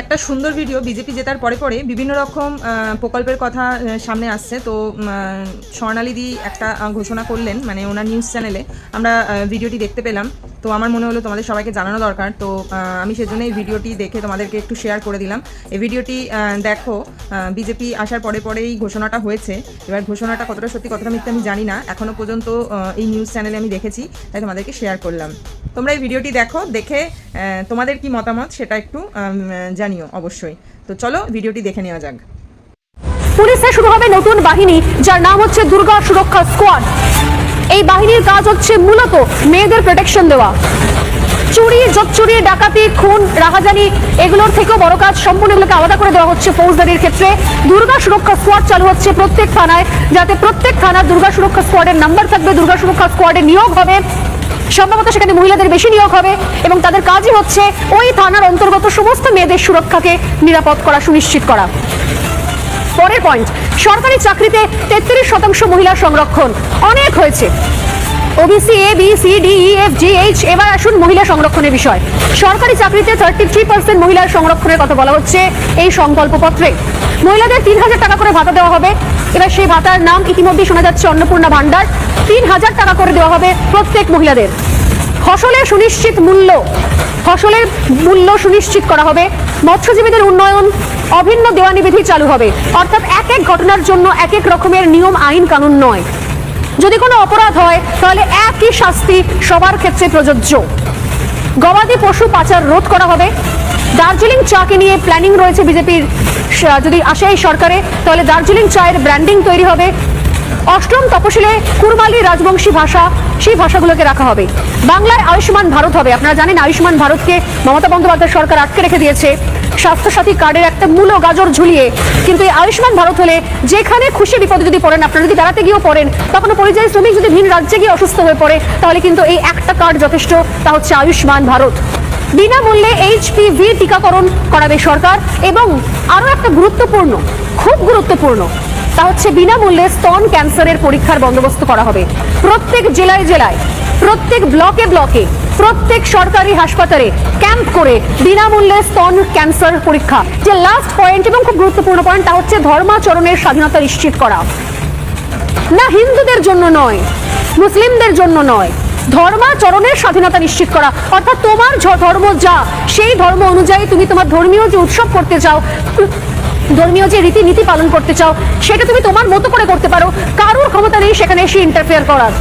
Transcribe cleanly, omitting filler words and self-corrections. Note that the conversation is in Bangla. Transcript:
একটা সুন্দর ভিডিও বিজেপি জেতার পরে পরে বিভিন্ন রকম প্রকল্পের কথা সামনে আসছে। তো স্বর্ণালীদি একটা ঘোষণা করলেন, মানে ওনার নিউজ চ্যানেলে আমরা ভিডিওটি দেখতে পেলাম। তো আমার মনে হলো তোমাদের সবাইকে জানানো দরকার। তো আমি সেজন্য এই ভিডিওটি দেখে তোমাদেরকে একটু শেয়ার করে দিলাম। এই ভিডিওটি দেখো, বিজেপি আসার পরে পরেই ঘোষণাটা হয়েছে। এবার ঘোষণাটা কতটা সত্যি কতটা মিথ্যা আমি জানি না, এখনও পর্যন্ত এই নিউজ চ্যানেলে আমি দেখেছি, তাই তোমাদেরকে শেয়ার করলাম। তোমরা এই ভিডিওটি দেখো, দেখে তোমাদের কি মতামত সেটা একটু জানিও অবশ্যই। তো চলো ভিডিওটি দেখে নেওয়া যাক। পুলিশে শুরু হবে নতুন বাহিনী, যার নাম হচ্ছে দুর্গা সুরক্ষা স্কোয়াড। এই বাহিনীর কাজ হচ্ছে মূলত মেয়েদের প্রোটেকশন দেওয়া। চুরি, জোচ্চুরি, ডাকাতি, খুন, রাহাজানি এগুলোর থেকেও বড় কাজ, সম্পূর্ণ এগুলোকে আলাদা করে দেওয়া হচ্ছে ফৌজদারির ক্ষেত্রে। দুর্গা সুরক্ষা স্কোয়াড চালু হচ্ছে প্রত্যেক থানায়, যাতে প্রত্যেক থানার দুর্গা সুরক্ষা স্কোয়াডের নাম্বার থাকবে। দুর্গা সুরক্ষা স্কোয়াডে নিয়োগ হবে, সম্ভবত সেখানে মহিলাদের বেশি নিয়োগ হবে, এবং তাদের কাজই হচ্ছে ওই থানার অন্তর্গত সমস্ত মেয়েদের সুরক্ষাকে নিরাপদ করা, সুনিশ্চিত করা। পরের পয়েন্ট, সরকারি চাকরিতে 33% মহিলা সংরক্ষণ। অনেক হয়েছে, OBC A B C D E F G H, এবার আসুন মহিলা সংরক্ষণের বিষয়। সরকারি চাকরিতে 33% মহিলার সংরক্ষণের কথা বলা হচ্ছে এই সংকল্পপত্রে। মহিলাদের 3000 টাকা করে ভাতা দেওয়া হবে। এবার সেই ভাতার নাম ইতিমধ্যেই শোনা যাচ্ছে অন্নপূর্ণা ভান্ডার। 3000 টাকা করে দেওয়া হবে প্রত্যেক মহিলাদের। ফসলের সুনিশ্চিত মূল্য, ফসলের মূল্য সুনিশ্চিত করা হবে। মৎস্যজীবীদের উন্নয়ন, অভিন্ন দেওয়ানি বিধি চালু হবে। অর্থাৎ এক এক ঘটনার জন্য এক এক রকমের নিয়ম, আইন কানুন নয়। যদি কোনো অপরাধ হয় তাহলে একই শাস্তি সবার ক্ষেত্রে প্রযোজ্য। গবাদি পশু পাচার রোধ করা হবে। দার্জিলিং চাকে নিয়ে প্ল্যানিং রয়েছে বিজেপির, যদি আসে এই সরকারে তাহলে দার্জিলিং চায়ের ব্র্যান্ডিং তৈরি হবে। অষ্টম তপশিলে কুরমালি রাজবংশী ভাষা, সেই ভাষাগুলোকে রাখা হবে। বাংলায় আয়ুষ্মান ভারত হবে। আপনারা জানেন আয়ুষ্মান ভারতকে মমতা বন্দ্যোপাধ্যায় সরকার আটকে রেখে দিয়েছে স্বাস্থ্যসাথী কার্ডের একটা মূল্য গাজর ঝুলিয়ে। কিন্তু এই আয়ুষ্মান ভারত হলে যেখানে খুশি বিপদে যদি পড়েন, আপনারা যদি বেড়াতে গিয়েও পড়েন, তখন পরিযায়ী শ্রমিক যদি ভিন রাজ্যে গিয়ে অসুস্থ হয়ে পড়ে, তাহলে কিন্তু এই একটা কার্ড যথেষ্ট, তা হচ্ছে আয়ুষ্মান ভারত। বিনামূল্যে HPV টিকাকরণ করাবে সরকার। এবং আরো একটা গুরুত্বপূর্ণ, খুব গুরুত্বপূর্ণ, তা হচ্ছে বিনামূল্যে স্তন ক্যান্সারের পরীক্ষার বন্দোবস্ত করা হবে প্রত্যেক জেলায় জেলায়, প্রত্যেক ব্লকে ব্লকে, প্রত্যেক সরকারি হাসপাতালে ক্যাম্প করে বিনামূল্যে স্তন ক্যান্সার পরীক্ষা। যে লাস্ট পয়েন্ট এবং খুব গুরুত্বপূর্ণ পয়েন্ট, তা হচ্ছে ধর্মাচরণের স্বাধীনতা নিশ্চিত করা। না হিন্দুদের জন্য নয়, মুসলিমদের জন্য নয়, ধর্মাচরণের স্বাধীনতা নিশ্চিত করা। অর্থাৎ তোমার ধর্ম যা, সেই ধর্ম অনুযায়ী তুমি তোমার ধর্মীয় যে উৎসব করতে চাও, ধর্মীয় যে রীতিনীতি পালন করতে চাও, সেটা তুমি তোমার মতো করে করতে পারো। কারোর ক্ষমতা নেই সেখানে এসে ইন্টারফেয়ার করার।